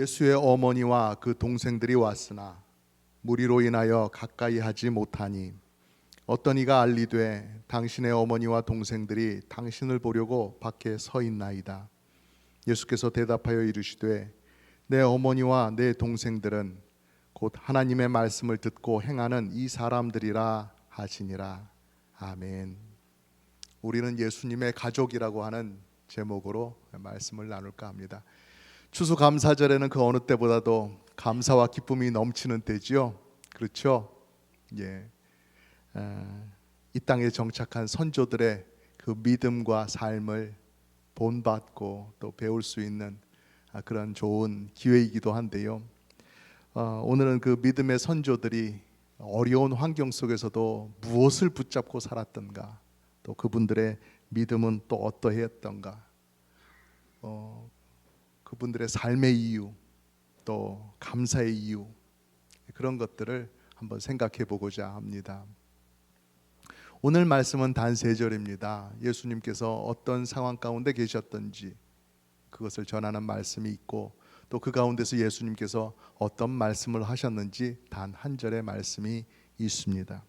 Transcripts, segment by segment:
예수의 어머니와 그 동생들이 왔으나 무리로 인하여 가까이 하지 못하니 어떤 이가 알리되 당신의 어머니와 동생들이 당신을 보려고 밖에 서 있나이다. 예수께서 대답하여 이르시되 내 어머니와 내 동생들은 곧 하나님의 말씀을 듣고 행하는 이 사람들이라 하시니라. 아멘. 우리는 예수님의 가족이라고 하는 제목으로 말씀을 나눌까 합니다. 추수감사절에는 그 어느 때보다도 감사와 기쁨이 넘치는 때지요. 그렇죠? 예. 이 땅에 정착한 선조들의 그 믿음과 삶을 본받고 또 배울 수 있는 그런 좋은 기회이기도 한데요. 오늘은 그 믿음의 선조들이 어려운 환경 속에서도 무엇을 붙잡고 살았던가, 또 그분들의 믿음은 또 어떠했던가, 그분들의 삶의 이유, 또 감사의 이유, 그런 것들을 한번 생각해 보고자 합니다. 오늘 말씀은 단 3절입니다. 예수님께서 어떤 상황 가운데 계셨던지 그것을 전하는 말씀이 있고, 또 그 가운데서 예수님께서 어떤 말씀을 하셨는지 단 1절의 말씀이 있습니다.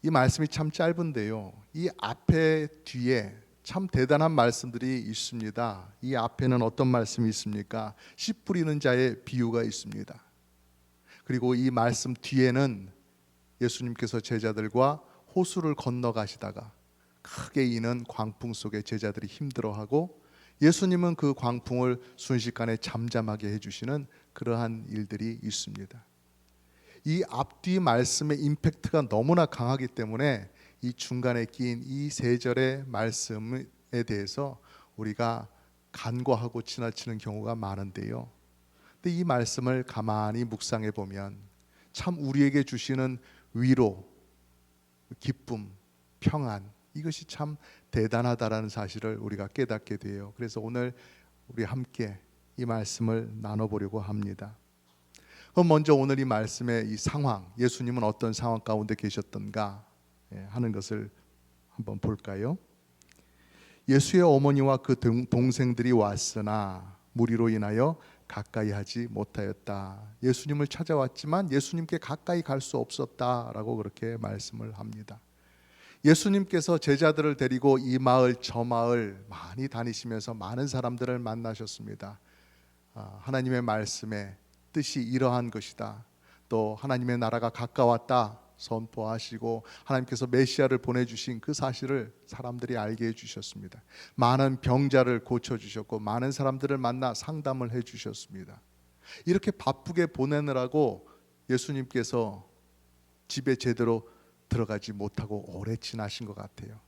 이 말씀이 참 짧은데요, 이 앞에 뒤에 참 대단한 말씀들이 있습니다. 이 앞에는 어떤 말씀이 있습니까? 씨 뿌리는 자의 비유가 있습니다. 그리고 이 말씀 뒤에는 예수님께서 제자들과 호수를 건너가시다가 크게 이는 광풍 속에 제자들이 힘들어하고 예수님은 그 광풍을 순식간에 잠잠하게 해주시는 그러한 일들이 있습니다. 이 앞뒤 말씀의 임팩트가 너무나 강하기 때문에 이 중간에 끼인 이 3절의 말씀에 대해서 우리가 간과하고 지나치는 경우가 많은데요. 근데 이 말씀을 가만히 묵상해 보면 참 우리에게 주시는 위로, 기쁨, 평안, 이것이 참 대단하다라는 사실을 우리가 깨닫게 돼요. 그래서 오늘 우리 함께 이 말씀을 나눠보려고 합니다. 그럼 먼저 오늘 이 말씀의 이 상황, 예수님은 어떤 상황 가운데 계셨던가 하는 것을 한번 볼까요? 예수의 어머니와 그 동생들이 왔으나 무리로 인하여 가까이 하지 못하였다. 예수님을 찾아왔지만 예수님께 가까이 갈 수 없었다라고 그렇게 말씀을 합니다. 예수님께서 제자들을 데리고 이 마을 저 마을 많이 다니시면서 많은 사람들을 만나셨습니다. 하나님의 말씀의 뜻이 이러한 것이다, 또 하나님의 나라가 가까웠다 선포하시고 하나님께서 메시아를 보내주신 그 사실을 사람들이 알게 해주셨습니다. 많은 병자를 고쳐주셨고 많은 사람들을 만나 상담을 해주셨습니다. 이렇게 바쁘게 보내느라고 예수님께서 집에 제대로 들어가지 못하고 오래 지나신 것 같아요.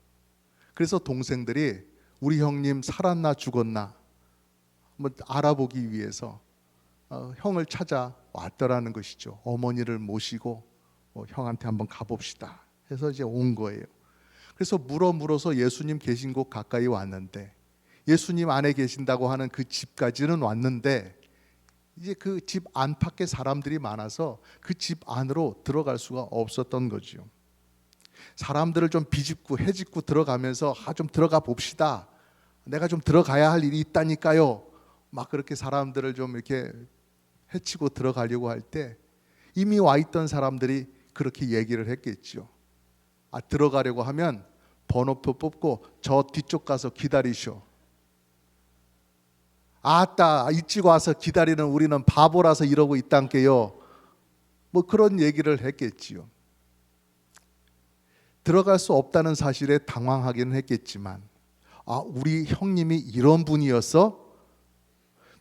그래서 동생들이 우리 형님 살았나 죽었나 한번 알아보기 위해서 형을 찾아왔더라는 것이죠. 어머니를 모시고 형한테 한번 가봅시다 해서 이제 온 거예요. 그래서 물어서 예수님 계신 곳 가까이 왔는데, 예수님 안에 계신다고 하는 그 집까지는 왔는데 이제 그 집 안팎에 사람들이 많아서 그 집 안으로 들어갈 수가 없었던 거죠. 사람들을 좀 비집고 해집고 들어가면서 좀 들어가 봅시다, 내가 좀 들어가야 할 일이 있다니까요, 막 그렇게 사람들을 좀 이렇게 해치고 들어가려고 할 때 이미 와 있던 사람들이 그렇게 얘기를 했겠죠. 들어가려고 하면 번호표 뽑고 저 뒤쪽 가서 기다리쇼. 아따 일찍 와서 기다리는 우리는 바보라서 이러고 있단께요. 뭐 그런 얘기를 했겠지요. 들어갈 수 없다는 사실에 당황하기는 했겠지만, 우리 형님이 이런 분이었어?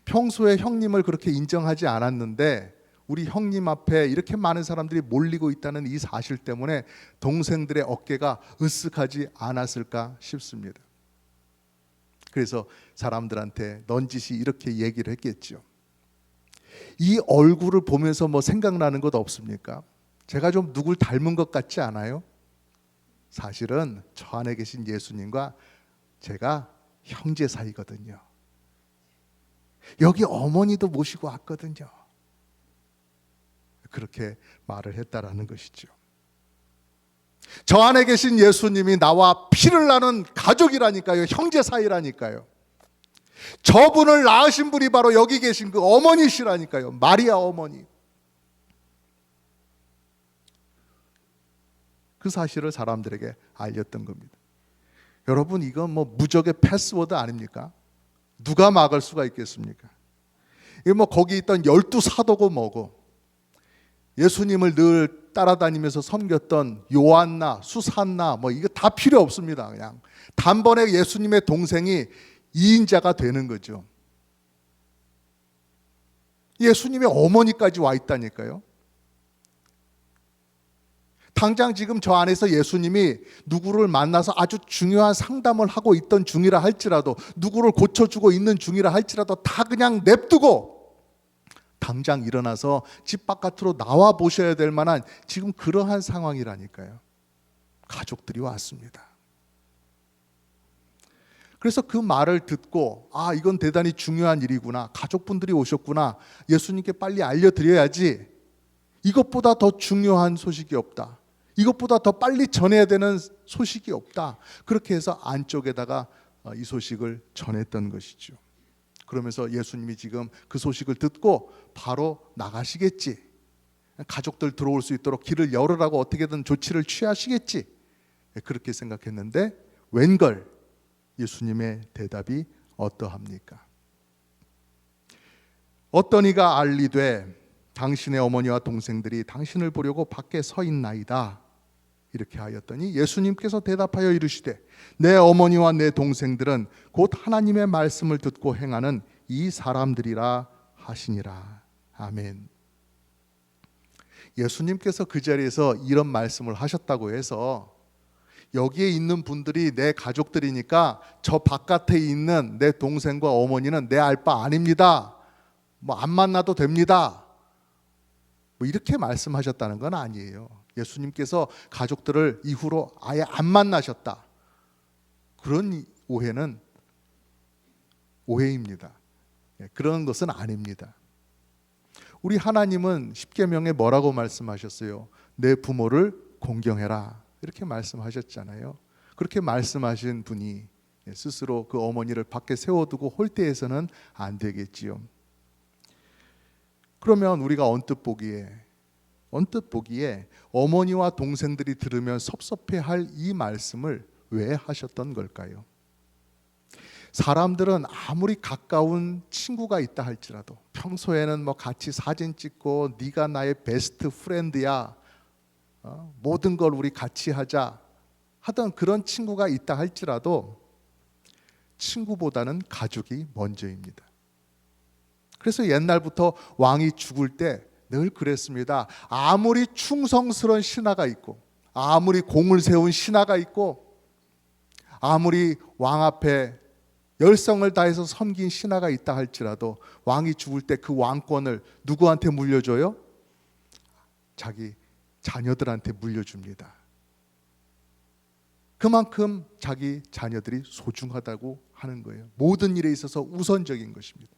평소에 형님을 그렇게 인정하지 않았는데 우리 형님 앞에 이렇게 많은 사람들이 몰리고 있다는 이 사실 때문에 동생들의 어깨가 으쓱하지 않았을까 싶습니다. 그래서 사람들한테 넌지시 이렇게 얘기를 했겠죠. 이 얼굴을 보면서 뭐 생각나는 것 없습니까? 제가 좀 누굴 닮은 것 같지 않아요? 사실은 저 안에 계신 예수님과 제가 형제 사이거든요. 여기 어머니도 모시고 왔거든요. 그렇게 말을 했다라는 것이죠. 저 안에 계신 예수님이 나와 피를 나눈 가족이라니까요. 형제 사이라니까요. 저분을 낳으신 분이 바로 여기 계신 그 어머니시라니까요. 마리아 어머니. 그 사실을 사람들에게 알렸던 겁니다. 여러분, 이건 뭐 무적의 패스워드 아닙니까? 누가 막을 수가 있겠습니까? 이게 뭐 거기 있던 12사도고 뭐고, 예수님을 늘 따라다니면서 섬겼던 요한나 수산나 뭐 이거 다 필요 없습니다. 그냥 단번에 예수님의 동생이 2인자가 되는 거죠. 예수님의 어머니까지 와 있다니까요. 당장 지금 저 안에서 예수님이 누구를 만나서 아주 중요한 상담을 하고 있던 중이라 할지라도, 누구를 고쳐주고 있는 중이라 할지라도 다 그냥 냅두고 당장 일어나서 집 바깥으로 나와 보셔야 될 만한 지금 그러한 상황이라니까요. 가족들이 왔습니다. 그래서 그 말을 듣고, 아, 이건 대단히 중요한 일이구나, 가족분들이 오셨구나, 예수님께 빨리 알려드려야지, 이것보다 더 중요한 소식이 없다, 이것보다 더 빨리 전해야 되는 소식이 없다, 그렇게 해서 안쪽에다가 이 소식을 전했던 것이죠. 그러면서 예수님이 지금 그 소식을 듣고 바로 나가시겠지, 가족들 들어올 수 있도록 길을 열으라고 어떻게든 조치를 취하시겠지, 그렇게 생각했는데 웬걸 예수님의 대답이 어떠합니까? 어떤 이가 알리되 당신의 어머니와 동생들이 당신을 보려고 밖에 서 있나이다, 이렇게 하였더니 예수님께서 대답하여 이르시되 내 어머니와 내 동생들은 곧 하나님의 말씀을 듣고 행하는 이 사람들이라 하시니라. 아멘. 예수님께서 그 자리에서 이런 말씀을 하셨다고 해서 여기에 있는 분들이 내 가족들이니까 저 바깥에 있는 내 동생과 어머니는 내 알 바 아닙니다, 뭐 안 만나도 됩니다, 뭐 이렇게 말씀하셨다는 건 아니에요. 예수님께서 가족들을 이후로 아예 안 만나셨다, 그런 오해는 오해입니다. 그런 것은 아닙니다. 우리 하나님은 십계명에 뭐라고 말씀하셨어요? 내 부모를 공경해라, 이렇게 말씀하셨잖아요. 그렇게 말씀하신 분이 스스로 그 어머니를 밖에 세워두고 홀대해서는 안 되겠지요. 그러면 우리가 언뜻 보기에 어머니와 동생들이 들으면 섭섭해할 이 말씀을 왜 하셨던 걸까요? 사람들은 아무리 가까운 친구가 있다 할지라도, 평소에는 뭐 같이 사진 찍고 네가 나의 베스트 프렌드야, 모든 걸 우리 같이 하자 하던 그런 친구가 있다 할지라도 친구보다는 가족이 먼저입니다. 그래서 옛날부터 왕이 죽을 때 늘 그랬습니다. 아무리 충성스러운 신하가 있고, 아무리 공을 세운 신하가 있고, 아무리 왕 앞에 열성을 다해서 섬긴 신하가 있다 할지라도 왕이 죽을 때 그 왕권을 누구한테 물려줘요? 자기 자녀들한테 물려줍니다. 그만큼 자기 자녀들이 소중하다고 하는 거예요. 모든 일에 있어서 우선적인 것입니다.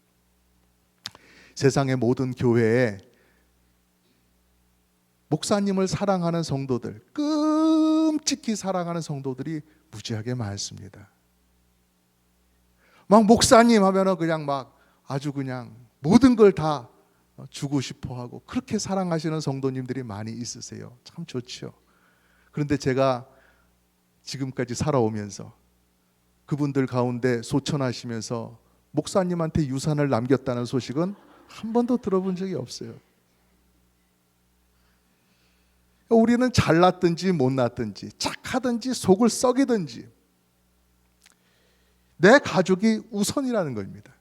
세상의 모든 교회에 목사님을 사랑하는 성도들, 끔찍히 사랑하는 성도들이 무지하게 많습니다. 막 목사님 하면은 그냥 막 아주 그냥 모든 걸 다 주고 싶어 하고, 그렇게 사랑하시는 성도님들이 많이 있으세요. 참 좋죠. 그런데 제가 지금까지 살아오면서 그분들 가운데 소천하시면서 목사님한테 유산을 남겼다는 소식은 한 번도 들어본 적이 없어요. 우리는 잘났든지 못났든지, 착하든지 속을 썩이든지 내 가족이 우선이라는 겁니다.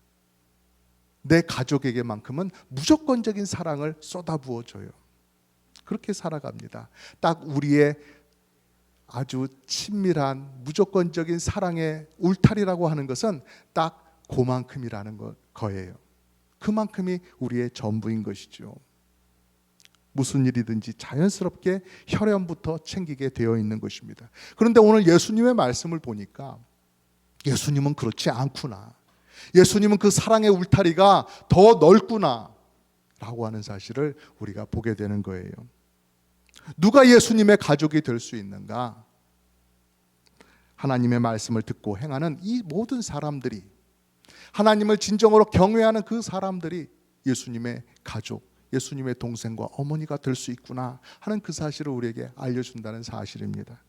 내 가족에게만큼은 무조건적인 사랑을 쏟아부어줘요. 그렇게 살아갑니다. 딱 우리의 아주 친밀한 무조건적인 사랑의 울타리라고 하는 것은 딱 그만큼이라는 거예요. 그만큼이 우리의 전부인 것이죠. 무슨 일이든지 자연스럽게 혈연부터 챙기게 되어 있는 것입니다. 그런데 오늘 예수님의 말씀을 보니까 예수님은 그렇지 않구나, 예수님은 그 사랑의 울타리가 더 넓구나 라고 하는 사실을 우리가 보게 되는 거예요. 누가 예수님의 가족이 될 수 있는가? 하나님의 말씀을 듣고 행하는 이 모든 사람들이 하나님을 진정으로 경외하는 그 사람들이 예수님의 가족, 예수님의 동생과 어머니가 될 수 있구나 하는 그 사실을 우리에게 알려준다는 사실입니다.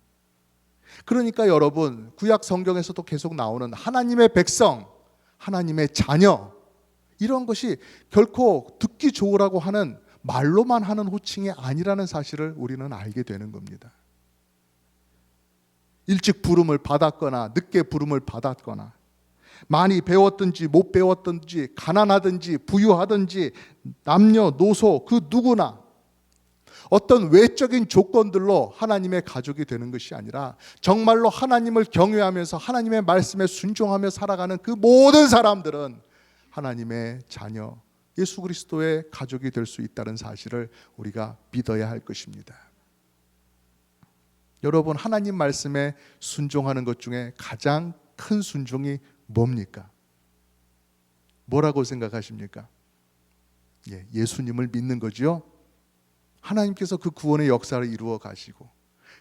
그러니까 여러분, 구약 성경에서도 계속 나오는 하나님의 백성, 하나님의 자녀, 이런 것이 결코 듣기 좋으라고 하는 말로만 하는 호칭이 아니라는 사실을 우리는 알게 되는 겁니다. 일찍 부름을 받았거나 늦게 부름을 받았거나, 많이 배웠든지 못 배웠든지, 가난하든지 부유하든지, 남녀노소 그 누구나 어떤 외적인 조건들로 하나님의 가족이 되는 것이 아니라 정말로 하나님을 경외하면서 하나님의 말씀에 순종하며 살아가는 그 모든 사람들은 하나님의 자녀, 예수 그리스도의 가족이 될 수 있다는 사실을 우리가 믿어야 할 것입니다. 여러분, 하나님 말씀에 순종하는 것 중에 가장 큰 순종이 뭡니까? 뭐라고 생각하십니까? 예수님을 믿는 거죠. 하나님께서 그 구원의 역사를 이루어 가시고,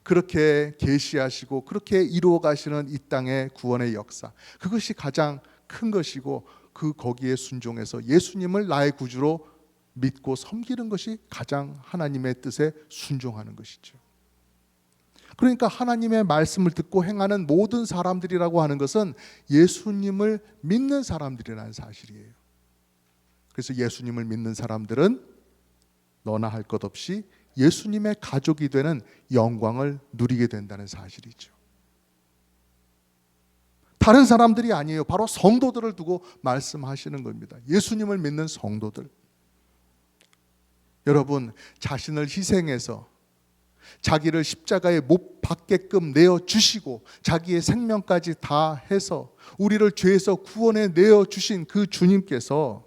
그렇게 계시하시고 그렇게 이루어 가시는 이 땅의 구원의 역사, 그것이 가장 큰 것이고, 그 거기에 순종해서 예수님을 나의 구주로 믿고 섬기는 것이 가장 하나님의 뜻에 순종하는 것이죠. 그러니까 하나님의 말씀을 듣고 행하는 모든 사람들이라고 하는 것은 예수님을 믿는 사람들이라는 사실이에요. 그래서 예수님을 믿는 사람들은 너나 할 것 없이 예수님의 가족이 되는 영광을 누리게 된다는 사실이죠. 다른 사람들이 아니에요. 바로 성도들을 두고 말씀하시는 겁니다. 예수님을 믿는 성도들. 여러분, 자신을 희생해서 자기를 십자가에 못 박게끔 내어주시고 자기의 생명까지 다 해서 우리를 죄에서 구원해 내어주신 그 주님께서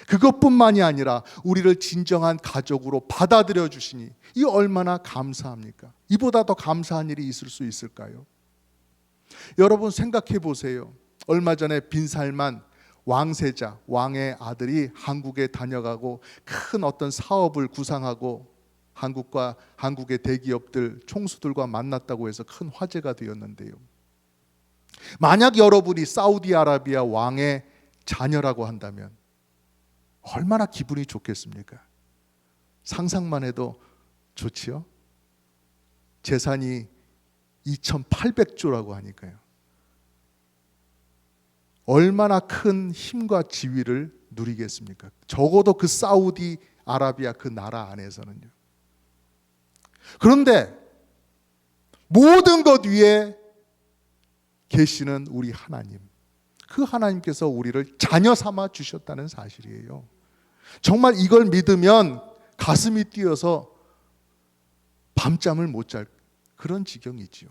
그것뿐만이 아니라 우리를 진정한 가족으로 받아들여 주시니 이 얼마나 감사합니까? 이보다 더 감사한 일이 있을 수 있을까요? 여러분, 생각해 보세요. 얼마 전에 빈살만 왕세자, 왕의 아들이 한국에 다녀가고 큰 어떤 사업을 구상하고 한국과 한국의 대기업들 총수들과 만났다고 해서 큰 화제가 되었는데요. 만약 여러분이 사우디아라비아 왕의 자녀라고 한다면 얼마나 기분이 좋겠습니까? 상상만 해도 좋지요? 재산이 2,800조라고 하니까요. 얼마나 큰 힘과 지위를 누리겠습니까? 적어도 그 사우디아라비아 그 나라 안에서는요. 그런데 모든 것 위에 계시는 우리 하나님, 그 하나님께서 우리를 자녀 삼아 주셨다는 사실이에요. 정말 이걸 믿으면 가슴이 뛰어서 밤잠을 못 잘 그런 지경이지요.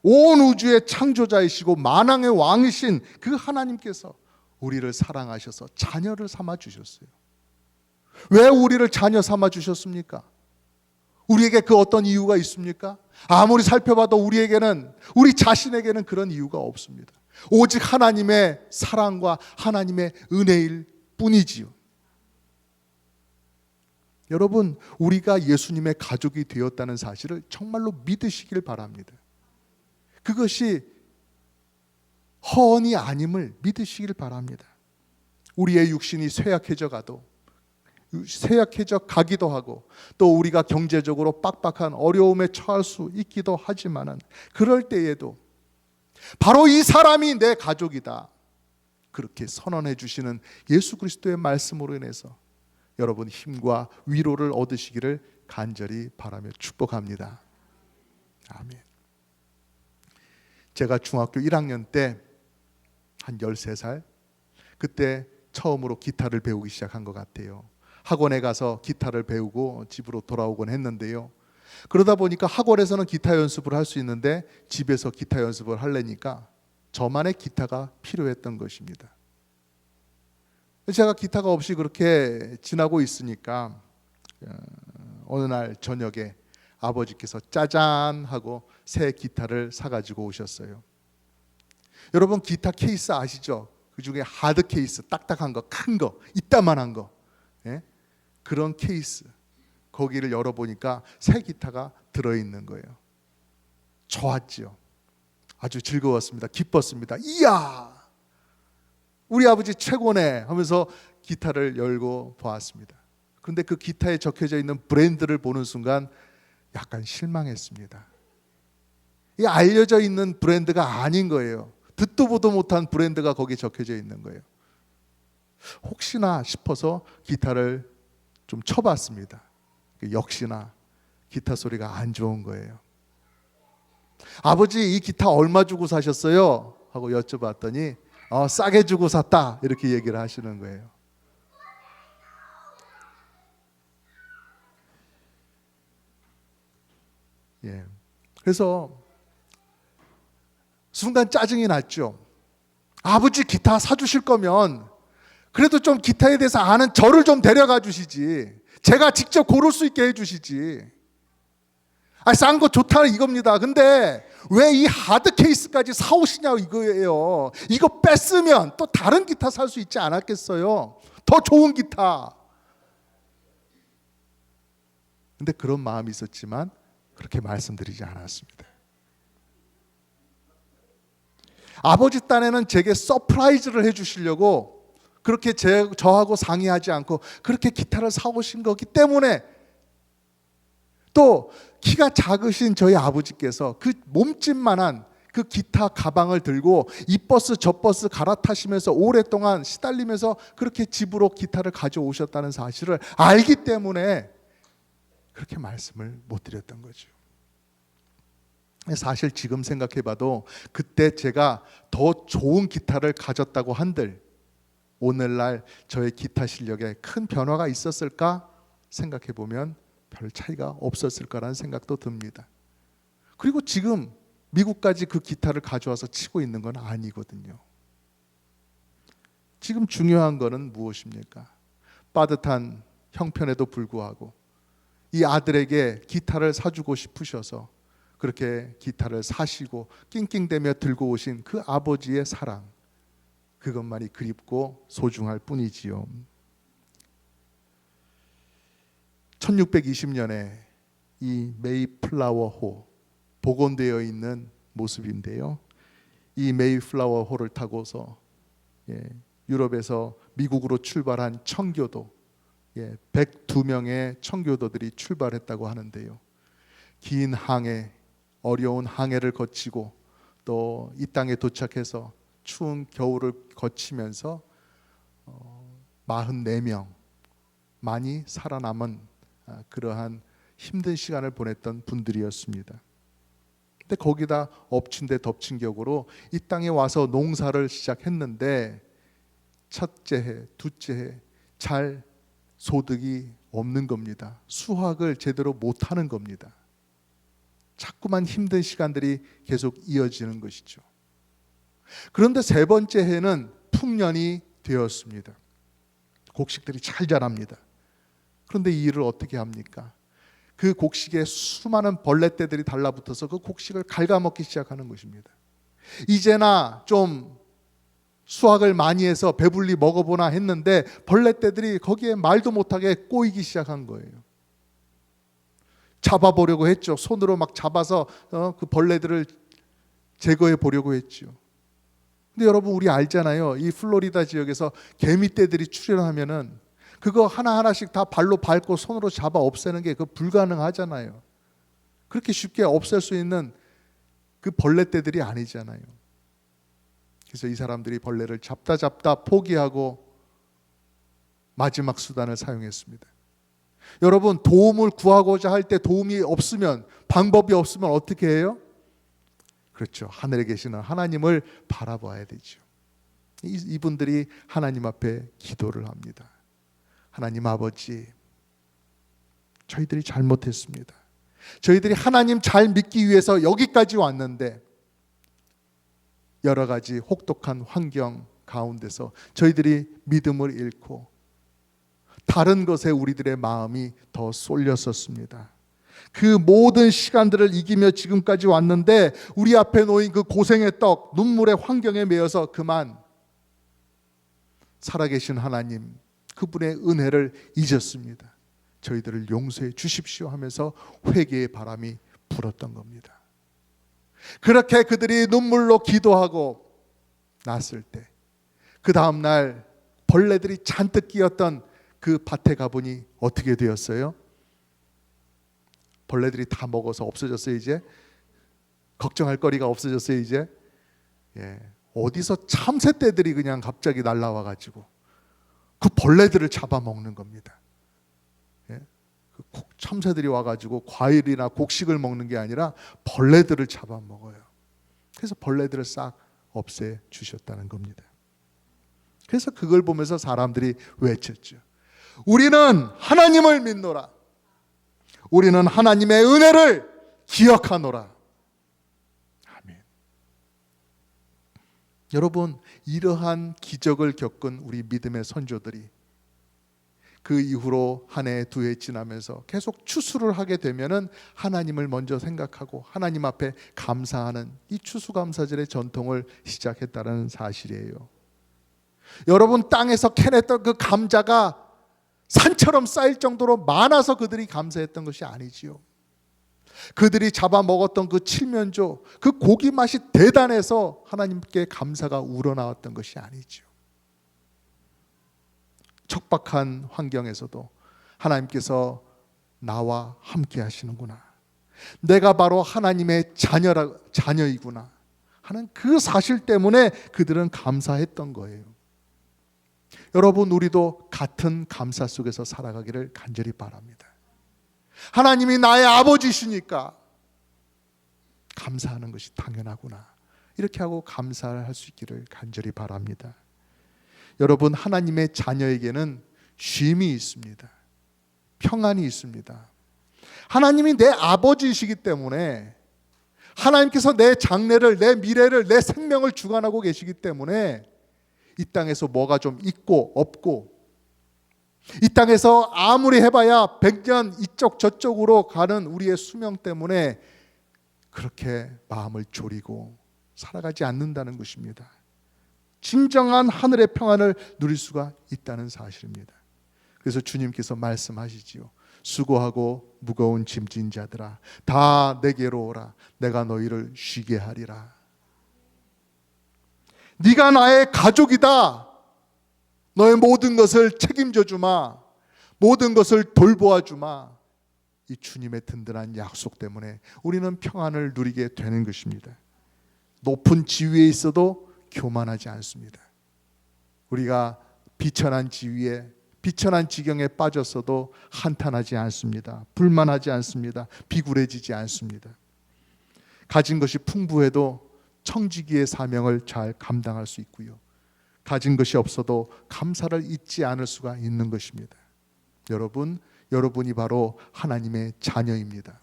온 우주의 창조자이시고 만왕의 왕이신 그 하나님께서 우리를 사랑하셔서 자녀를 삼아 주셨어요. 왜 우리를 자녀 삼아 주셨습니까? 우리에게 그 어떤 이유가 있습니까? 아무리 살펴봐도 우리에게는, 우리 자신에게는 그런 이유가 없습니다. 오직 하나님의 사랑과 하나님의 은혜일 뿐이지요. 여러분, 우리가 예수님의 가족이 되었다는 사실을 정말로 믿으시길 바랍니다. 그것이 허언이 아님을 믿으시길 바랍니다. 우리의 육신이 쇠약해져 가기도 하고, 또 우리가 경제적으로 빡빡한 어려움에 처할 수 있기도 하지만은, 그럴 때에도 바로 이 사람이 내 가족이다, 그렇게 선언해 주시는 예수 그리스도의 말씀으로 인해서 여러분 힘과 위로를 얻으시기를 간절히 바라며 축복합니다. 아멘. 제가 중학교 1학년 때 한 13살, 그때 처음으로 기타를 배우기 시작한 것 같아요. 학원에 가서 기타를 배우고 집으로 돌아오곤 했는데요. 그러다 보니까 학원에서는 기타 연습을 할 수 있는데 집에서 기타 연습을 하려니까 저만의 기타가 필요했던 것입니다. 제가 기타가 없이 그렇게 지나고 있으니까 어느 날 저녁에 아버지께서 짜잔 하고 새 기타를 사가지고 오셨어요. 여러분, 기타 케이스 아시죠? 그 중에 하드 케이스, 딱딱한 거, 큰 거, 이따만한 거, 그런 케이스, 거기를 열어보니까 새 기타가 들어있는 거예요. 좋았죠. 아주 즐거웠습니다. 기뻤습니다. 이야, 우리 아버지 최고네 하면서 기타를 열고 보았습니다. 그런데 그 기타에 적혀져 있는 브랜드를 보는 순간 약간 실망했습니다. 이 알려져 있는 브랜드가 아닌 거예요. 듣도 보도 못한 브랜드가 거기 적혀져 있는 거예요. 혹시나 싶어서 기타를 좀 쳐봤습니다. 역시나 기타 소리가 안 좋은 거예요. 아버지, 이 기타 얼마 주고 사셨어요? 하고 여쭤봤더니 싸게 주고 샀다, 이렇게 얘기를 하시는 거예요. 예. 그래서 순간 짜증이 났죠. 아버지 기타 사주실 거면 그래도 좀 기타에 대해서 아는 저를 좀 데려가 주시지. 제가 직접 고를 수 있게 해주시지. 싼 거 좋다 이겁니다. 근데 왜 이 하드 케이스까지 사오시냐고 이거예요. 이거 뺐으면 또 다른 기타 살 수 있지 않았겠어요? 더 좋은 기타. 근데 그런 마음이 있었지만 그렇게 말씀드리지 않았습니다. 아버지 딴에는 제게 서프라이즈를 해주시려고 그렇게 저하고 상의하지 않고 그렇게 기타를 사오신 거기 때문에, 또 키가 작으신 저희 아버지께서 그 몸집만한 그 기타 가방을 들고 이 버스 저 버스 갈아타시면서 오랫동안 시달리면서 그렇게 집으로 기타를 가져오셨다는 사실을 알기 때문에 그렇게 말씀을 못 드렸던 거죠. 사실 지금 생각해봐도 그때 제가 더 좋은 기타를 가졌다고 한들 오늘날 저의 기타 실력에 큰 변화가 있었을까 생각해보면 별 차이가 없었을 거라는 생각도 듭니다. 그리고 지금 미국까지 그 기타를 가져와서 치고 있는 건 아니거든요. 지금 중요한 거는 무엇입니까? 빠듯한 형편에도 불구하고 이 아들에게 기타를 사주고 싶으셔서 그렇게 기타를 사시고 낑낑대며 들고 오신 그 아버지의 사랑, 그것만이 그립고 소중할 뿐이지요. 1620년에 이 메이플라워호 복원되어 있는 모습인데요. 이 메이플라워호를 타고서 유럽에서 미국으로 출발한 청교도 102명의 청교도들이 출발했다고 하는데요. 긴 항해, 어려운 항해를 거치고 또 이 땅에 도착해서 추운 겨울을 거치면서 44명 많이 살아남은 그러한 힘든 시간을 보냈던 분들이었습니다. 근데 거기다 엎친 데 덮친 격으로 이 땅에 와서 농사를 시작했는데 첫째 해, 둘째 해 잘 소득이 없는 겁니다. 수확을 제대로 못하는 겁니다. 자꾸만 힘든 시간들이 계속 이어지는 것이죠. 그런데 세 번째 해는 풍년이 되었습니다. 곡식들이 잘 자랍니다. 그런데 이 일을 어떻게 합니까? 그 곡식에 수많은 벌레떼들이 달라붙어서 그 곡식을 갉아먹기 시작하는 것입니다. 이제나 좀 수확을 많이 해서 배불리 먹어보나 했는데 벌레떼들이 거기에 말도 못하게 꼬이기 시작한 거예요. 잡아보려고 했죠. 손으로 막 잡아서 그 벌레들을 제거해 보려고 했죠. 근데 여러분, 우리 알잖아요. 이 플로리다 지역에서 개미떼들이 출현하면은 그거 하나하나씩 다 발로 밟고 손으로 잡아 없애는 게 불가능하잖아요. 그렇게 쉽게 없앨 수 있는 그 벌레떼들이 아니잖아요. 그래서 이 사람들이 벌레를 잡다 포기하고 마지막 수단을 사용했습니다. 여러분, 도움을 구하고자 할 때 도움이 없으면, 방법이 없으면 어떻게 해요? 그렇죠. 하늘에 계시는 하나님을 바라봐야 되죠. 이분들이 하나님 앞에 기도를 합니다. 하나님 아버지, 저희들이 잘못했습니다. 저희들이 하나님 잘 믿기 위해서 여기까지 왔는데 여러 가지 혹독한 환경 가운데서 저희들이 믿음을 잃고 다른 것에 우리들의 마음이 더 쏠렸었습니다. 그 모든 시간들을 이기며 지금까지 왔는데 우리 앞에 놓인 그 고생의 떡, 눈물의 환경에 매여서 그만 살아계신 하나님, 그분의 은혜를 잊었습니다. 저희들을 용서해 주십시오 하면서 회개의 바람이 불었던 겁니다. 그렇게 그들이 눈물로 기도하고 났을 때 그 다음날 벌레들이 잔뜩 끼었던 그 밭에 가보니 어떻게 되었어요? 벌레들이 다 먹어서 없어졌어요. 이제 걱정할 거리가 없어졌어요. 이제 어디서 참새떼들이 그냥 갑자기 날라와 가지고 그 벌레들을 잡아먹는 겁니다. 참새들이 와가지고 과일이나 곡식을 먹는 게 아니라 벌레들을 잡아먹어요. 그래서 벌레들을 싹 없애 주셨다는 겁니다. 그래서 그걸 보면서 사람들이 외쳤죠. 우리는 하나님을 믿노라. 우리는 하나님의 은혜를 기억하노라. 아멘. 여러분, 이러한 기적을 겪은 우리 믿음의 선조들이 그 이후로 한 해, 두 해 지나면서 계속 추수를 하게 되면은 하나님을 먼저 생각하고 하나님 앞에 감사하는 이 추수감사절의 전통을 시작했다는 사실이에요. 여러분, 땅에서 캐냈던 그 감자가 산처럼 쌓일 정도로 많아서 그들이 감사했던 것이 아니지요. 그들이 잡아먹었던 그 칠면조, 그 고기 맛이 대단해서 하나님께 감사가 우러나왔던 것이 아니지요. 척박한 환경에서도 하나님께서 나와 함께 하시는구나, 내가 바로 하나님의 자녀이구나 하는 그 사실 때문에 그들은 감사했던 거예요. 여러분, 우리도 같은 감사 속에서 살아가기를 간절히 바랍니다. 하나님이 나의 아버지시니까 감사하는 것이 당연하구나, 이렇게 하고 감사를 할 수 있기를 간절히 바랍니다. 여러분, 하나님의 자녀에게는 쉼이 있습니다. 평안이 있습니다. 하나님이 내 아버지이시기 때문에, 하나님께서 내 장래를, 내 미래를, 내 생명을 주관하고 계시기 때문에 이 땅에서 뭐가 좀 있고 없고, 이 땅에서 아무리 해봐야 100년 이쪽 저쪽으로 가는 우리의 수명 때문에 그렇게 마음을 졸이고 살아가지 않는다는 것입니다. 진정한 하늘의 평안을 누릴 수가 있다는 사실입니다. 그래서 주님께서 말씀하시지요. 수고하고 무거운 짐진 자들아, 다 내게로 오라. 내가 너희를 쉬게 하리라. 네가 나의 가족이다. 너의 모든 것을 책임져 주마. 모든 것을 돌보아 주마. 이 주님의 든든한 약속 때문에 우리는 평안을 누리게 되는 것입니다. 높은 지위에 있어도 교만하지 않습니다. 우리가 비천한 지위에, 비천한 지경에 빠졌어도 한탄하지 않습니다. 불만하지 않습니다. 비굴해지지 않습니다. 가진 것이 풍부해도 청지기의 사명을 잘 감당할 수 있고요. 가진 것이 없어도 감사를 잊지 않을 수가 있는 것입니다. 여러분이 바로 하나님의 자녀입니다.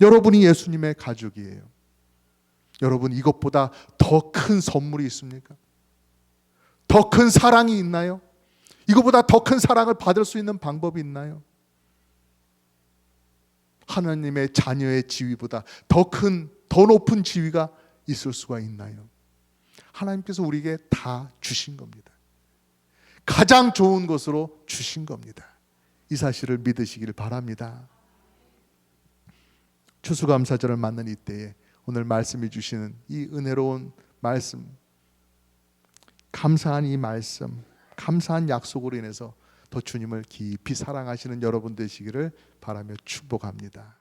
여러분이 예수님의 가족이에요. 여러분, 이것보다 더 큰 선물이 있습니까? 더 큰 사랑이 있나요? 이것보다 더 큰 사랑을 받을 수 있는 방법이 있나요? 하나님의 자녀의 지위보다 더 높은 지위가 있을 수가 있나요? 하나님께서 우리에게 다 주신 겁니다. 가장 좋은 것으로 주신 겁니다. 이 사실을 믿으시길 바랍니다. 추수감사절을 맞는 이때에 오늘 말씀해 주시는 이 은혜로운 말씀, 감사한 이 말씀, 감사한 약속으로 인해서 더 주님을 깊이 사랑하시는 여러분 되시기를 바라며 축복합니다.